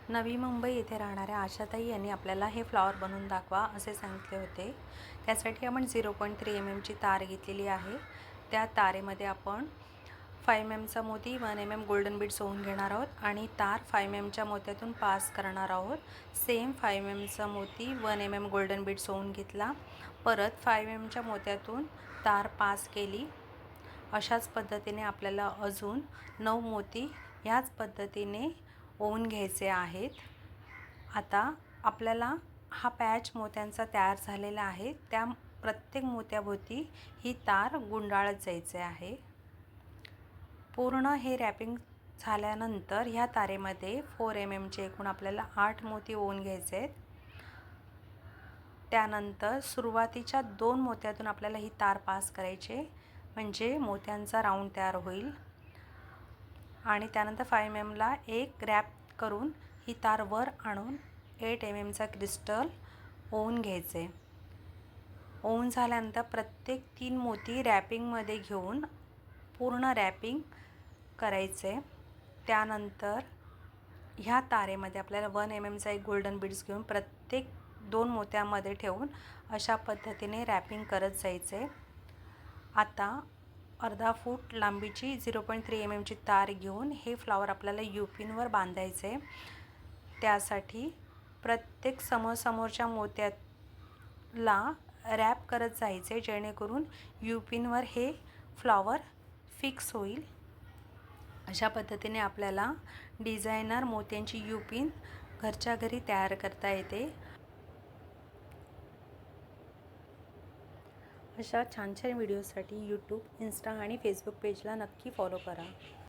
नवी मुंबई येथे राहणाऱ्या आशाताई यांनी आपल्याला हे फ्लॉवर बनवून दाखवा असे सांगितले होते। त्यासाठी आपण 0.3 mm ची तार घेतलेली आहे। त्या तारेमध्ये आपण 5 mm चा मोती 1 mm गोल्डन बीड्स ओवून घेणार आहोत आणि तार 5 mm च्या मोत्यातून पास करणार आहोत। सेम 5 mm चा मोती 1 mm गोल्डन बीड्स ओवून घेतला, परत 5 mm च्या मोत्यातून तार पास केली। अशाच पद्धतीने आपल्याला अजून 9 मोती याच पद्धतीने ओवून घ्यायचे आहेत। आता आपल्याला हा पॅच मोत्यांचा तयार झालेला आहे। त्या प्रत्येक मोत्याभोवती ही तार गुंडाळत जायचे आहे। पूर्ण हे रॅपिंग झाल्यानंतर ह्या तारेमध्ये 4 mm चे एकूण आपल्याला 8 मोती ओवून घ्यायचे आहेत। त्यानंतर सुरुवातीच्या 2 मोत्यातून आपल्याला ही तार पास करायची, म्हणजे मोत्यांचा राऊंड तयार होईल। आणि त्यानंतर 5 mm ला एक रॅप करून ही तार वर आणून 8 mm चा क्रिस्टल ओवून घ्यायचे। ओवून झाल्यानंतर प्रत्येक 3 मोती रॅपिंगमध्ये घेऊन पूर्ण रॅपिंग करायचे। त्यानंतर ह्या तारेमध्ये आपल्याला 1 mm चा एक गोल्डन बीड्स घेऊन प्रत्येक 2 मोत्यामध्ये ठेवून अशा पद्धतीने रॅपिंग करत जायचे। आता अर्धा फूट लांबीची 0.3 mm ची तार घेऊन हे फ्लॉवर आपल्याला यूपिनवर बांधायचे। त्यासाठी प्रत्येक समोरच्या मोत्याला रॅप करत जायचे, जेणेकरून यूपिनवर हे फ्लॉवर फिक्स होईल। अशा पद्धतीने आपल्याला डिझायनर मोत्यांची यूपिन घरच्या घरी तयार करता येते। अशा छान छान व्हिडिओसाठी यूट्यूब, इंस्टा आणि फेसबुक पेजला नक्की फॉलो करा।